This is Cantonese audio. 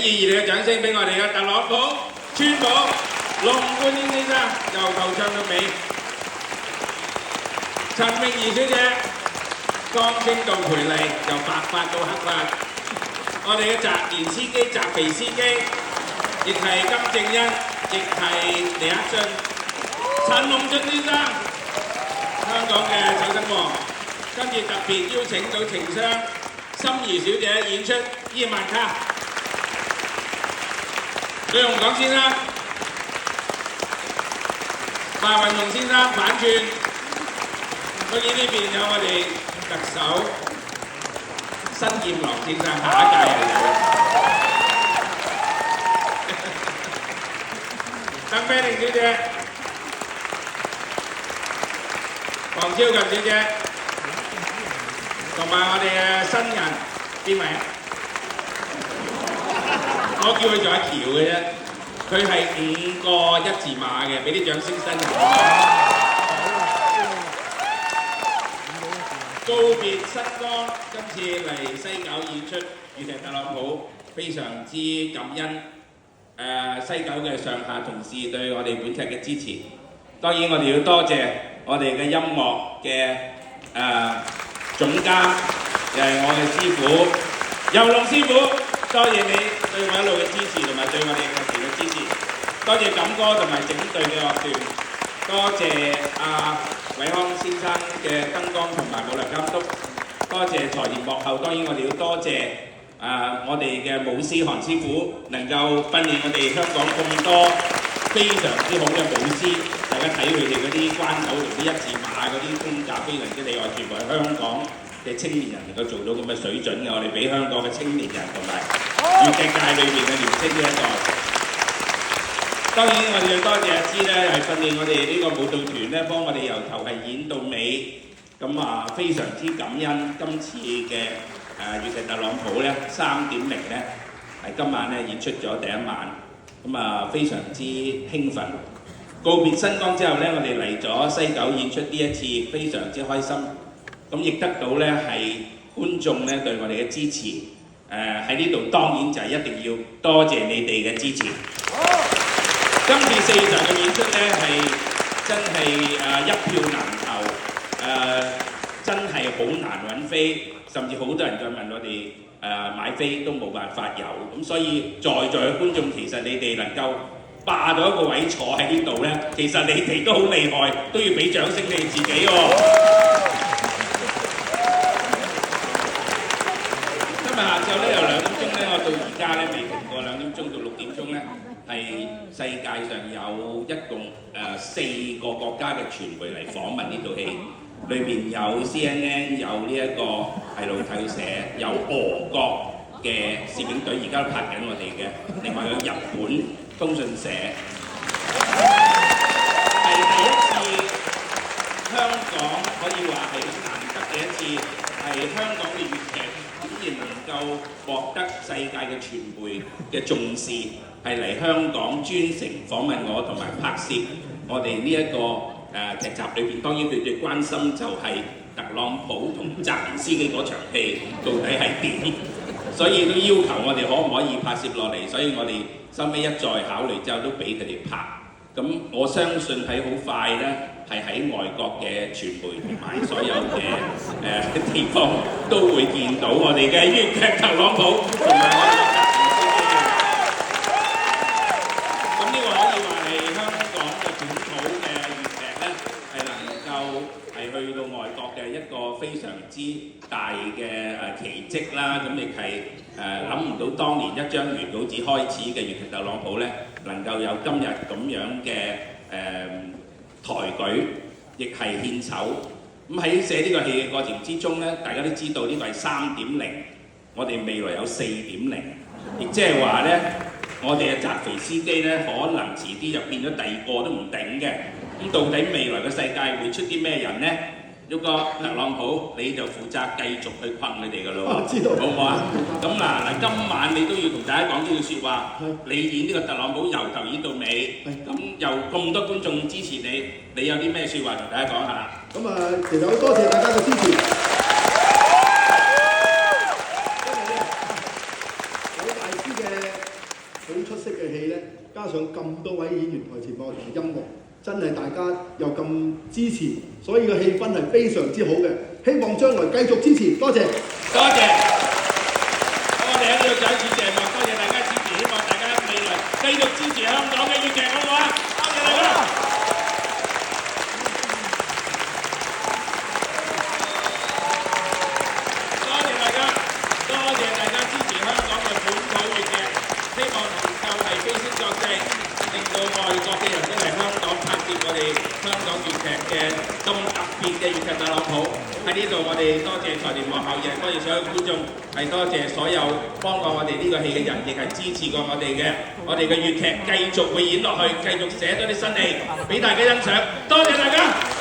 熱烈嘅掌聲俾我哋嘅特朗普、川普、龍冠英先生，由頭唱到尾。陳穎儀小姐，江青到培麗，由白髮到黑髮。我哋嘅澤連斯基、澤肥斯基，亦係金正恩，亦係尼克遜。陳龍俊先生，香港嘅手巾王。今次特別邀請到情商心怡小姐演出伊萬卡。呂鴻講先生、馬運龍先生反轉，我見呢邊有我哋特首新劍郎先生，下一屆係鄧碧玲小姐、黃超琴小姐，同埋我哋嘅新人邊位啊？我叫佢做阿喬嘅啫，佢係5個一字馬嘅，俾啲掌聲新人。告別新光，今次嚟西九演出，粵劇特朗普非常之感恩西九嘅上下同事對我哋本劇嘅支持。當然我哋要多謝我哋嘅音樂嘅總監，又係我嘅師傅游龍師傅。多謝你對我一路嘅支持同埋對我哋劇團嘅支持，多謝錦哥同埋整隊嘅樂團，多謝偉康先生嘅燈光同埋舞台監督，多謝台前幕後，當然我哋要多謝我哋嘅舞師韓師傅，能夠訓練我哋香港咁多非常之好嘅舞師，大家睇佢哋嗰啲關口同啲一字馬嗰啲功架非常之厲害，全部係香港嘅青年人能夠做到咁嘅水準嘅，我哋俾香港嘅青年人同埋粵劇界裏面嘅年青呢一代。當然我哋要多謝阿芝咧，係訓練我哋呢個舞蹈團咧，幫我哋由頭係演到尾。咁非常之感恩今次嘅粵劇特朗普咧3.0咧，係今晚咧演出咗第一晚。非常之興奮。告別新光之後咧，我哋嚟咗西九演出呢一次，非常之開心。亦得到咧係觀眾咧對我哋嘅支持，喺呢度當然就係一定要多謝你哋嘅支持。今次4場嘅演出咧係真係一票難求，真係好難揾飛，甚至好多人再問我哋買飛都冇辦法有，咁所以在嘅觀眾其實你哋能夠霸到一個位坐喺呢度咧，其實你哋都好厲害，都要俾掌聲你哋自己喎。下晝咧由2點鐘咧，我到而家咧未停過2點鐘到6點鐘咧，係世界上有一共4個國家嘅傳媒嚟訪問呢套戲，裏邊有 CNN， 有呢一個係路透社，有俄國嘅攝影隊，而家都拍緊我哋嘅，另外有日本通訊社，係第一次香港可以話係難得嘅一次，係香港嘅粵劇。竟然能夠獲得世界嘅傳媒嘅重視，係嚟香港專程訪問我同埋拍攝我哋呢一個劇集裏邊。當然佢最關心就係特朗普同澤連斯基嗰場戲到底係點，所以都要求我哋可唔可以拍攝落嚟。所以我哋收尾一再考慮之後，都俾佢哋拍。咁我相信喺好快咧，係喺外國嘅傳媒同埋所有嘅地方都會見到我哋嘅粵劇特朗普同埋我哋嘅澤連斯基。咁呢個可以話係香港嘅本土嘅粵劇咧，係能夠係去到外國嘅一個非常之大嘅奇蹟啦。咁亦係諗唔到當年一張原稿紙開始嘅粵劇特朗普咧，能夠有今日咁樣嘅抬舉，亦係獻醜。咁喺寫呢個戲嘅過程之中咧，大家都知道呢個係3.0，我哋未來有4.0，亦即係話咧，我哋嘅澤肥司機咧，可能遲啲就變咗第2個都唔頂嘅。咁到底未來嘅世界會出啲咩人咧？喐個特朗普你就負責繼續去困佢哋㗎咯，知道好唔好啊？咁嗱，今晚你都要同大家講呢句説話，你演呢個特朗普由頭演到尾，咁又咁多觀眾支持你，你有啲咩説話同大家講下？咁其實好多謝大家嘅支持，因為咧有大師嘅好出色嘅戲咧，加上咁多位演員台前幕後同音樂，真係大家又咁支持，所以個氣氛係非常之好嘅。希望將來繼續支持，多謝。多謝。好，我哋喺呢度再一次謝幕，多謝大家支持，希望大家未來繼續支持香港嘅粵劇，好唔好啊？多謝大家。多謝大家，多謝大家支持香港嘅本土粵劇，希望能夠係飛升國際，令到外國嘅人都嚟香港拍攝我哋香港粵劇嘅咁特別嘅粵劇特朗普。喺呢度我哋多謝財聯幕後，亦多謝所有觀眾，係多謝所有幫過我哋呢個戲嘅人，亦係支持過我哋嘅粵劇繼續會演落去，繼續寫多啲新戲俾大家欣賞。多謝大家。